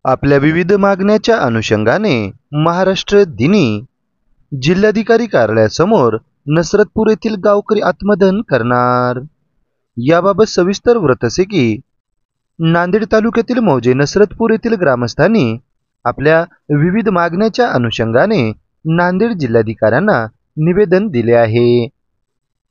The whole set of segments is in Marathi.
आपल्या विविध मागण्याच्या अनुषंगाने महाराष्ट्र दिनी जिल्हाधिकारी कार्यालयासमोर नसरतपूर येथील गावकरी आत्मदहन करणार। याबाबत सविस्तर वृत्त असे की नांदेड तालुक्यातील मौजे नसरतपूर येथील ग्रामस्थांनी आपल्या विविध मागण्याच्या अनुषंगाने नांदेड जिल्हाधिकाऱ्यांना निवेदन दिले आहे।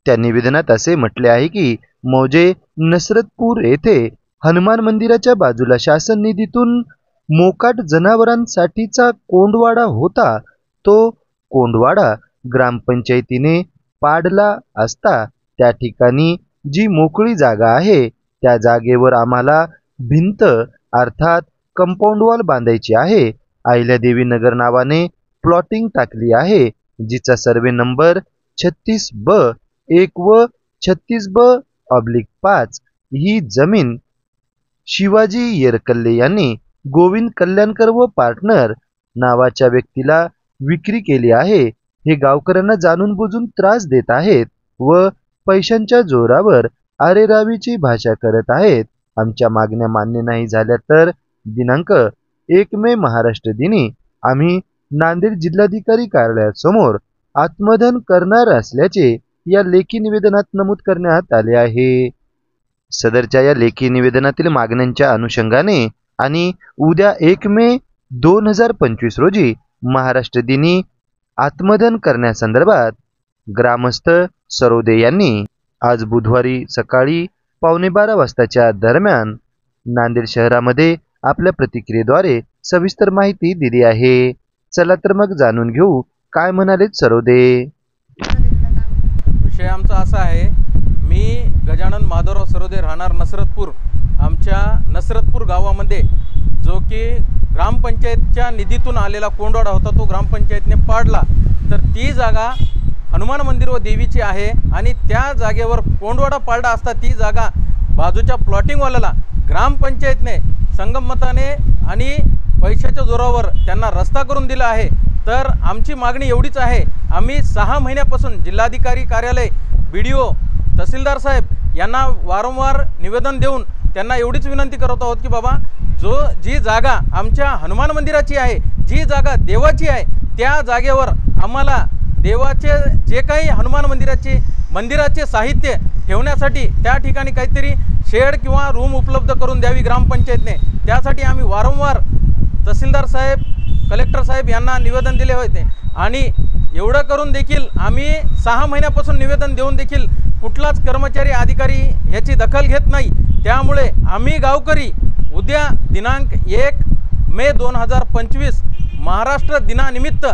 त्या निवेदनात असे म्हटले आहे की मौजे नसरतपूर येथे हनुमान मंदिराच्या बाजूला शासन निधीतून मोकाट जनावरांसाठीचा कोंडवाडा होता, तो कोंडवाडा ग्रामपंचायतीने पाडला असता त्या ठिकाणी जी मोकळी जागा आहे त्या जागेवर आम्हाला भिंत अर्थात कंपाऊंड वॉल बांधायची आहे। अहिल्यादेवी नगर नावाने प्लॉटिंग टाकली आहे, जिचा सर्वे नंबर 36B1 व 36B/5 ही जमीन शिवाजी येरकल्ले यांनी गोविंद कल्याणकर व पार्टनर नावाच्या व्यक्तीला विक्री केली आहे। हे गावकऱ्यांना जाणून बुजून त्रास देत आहेत व पैशांच्या जोरावर अरेरावीची भाषा करत आहेत। आमच्या मागण्या मान्य नाही झाल्या तर दिनांक 1 मे महाराष्ट्र दिनी आम्ही नांदेड जिल्हाधिकारी कार्यालयासमोर आत्मदहन करणार असल्याचे या लेखी निवेदनात नमूद करण्यात आले आहे। सदरच्या या लेखी निवेदनातील मागण्यांच्या अनुषंगाने आणि उद्या 1 मे 2025 रोजी महाराष्ट्र दिनी आत्मदहन करण्यासंदर्भात ग्रामस्थ सरोदे यांनी आज बुधवारी सकाळी 11:15 वाजताच्या दरम्यान नांदेड शहरामध्ये आपल्या प्रतिक्रियेद्वारे सविस्तर माहिती दिली आहे। चला तर मग जाणून घेऊ काय म्हणाले सरोदे। विषय आमचा असा आहे, मी गजानन माधवराव सरोदे राहणार नसरतपूर। आमच्या नसरतपूर गावामध्ये जो की ग्रामपंचायतच्या निधीतून आलेला कोंडवाडा होता तो ग्रामपंचायतने पाडला, तर ती जागा हनुमान मंदिर व देवीची आहे आणि त्या जागेवर कोंडवाडा पाडला असता ती जागा बाजूच्या प्लॉटिंगवाल्याला ग्रामपंचायतने संगमताने आणि पैशाच्या जोरावर त्यांना रस्ता करून दिला आहे। तर आमची मागणी एवढीच आहे, आम्ही 6 महिन्यापासून जिल्हाधिकारी कार्यालय, BDO, तहसीलदार साहेब यांना वारंवार निवेदन देऊन त्यांना एवढीच विनंती करत आहोत की बाबा जी जागा आमच्या हनुमान मंदिराची आहे, जी जागा देवाची आहे, त्या जागेवर आम्हाला देवाचे जे काही हनुमान मंदिराचे साहित्य ठेवण्यासाठी त्या ठिकाणी काहीतरी शेड किंवा रूम उपलब्ध करून द्यावी ग्रामपंचायतने। त्यासाठी आम्ही वारंवार तहसीलदार साहेब, कलेक्टर साहेब यांना निवेदन दिले होते आणि एवढं करून देखील आम्ही 6 महिन्यापासून निवेदन देऊन देखील कुठलाच कर्मचारी अधिकारी याची दखल घेत नाही। त्यामुळे आम्ही गावकरी उद्या दिनांक 1 मे 2025 महाराष्ट्र दिनानिमित्त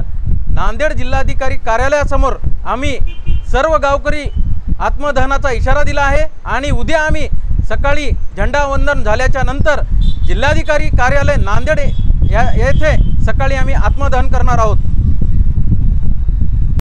नांदेड जिल्हाधिकारी कार्यालयासमोर आम्ही सर्व गावकरी आत्मदहनाचा इशारा दिला आहे आणि उद्या आम्ही सकाळी झेंडावंदन झाल्याच्या नंतर जिल्हाधिकारी कार्यालय नांदेड येथे सकाळी आम्ही आत्मदहन करणार आहोत।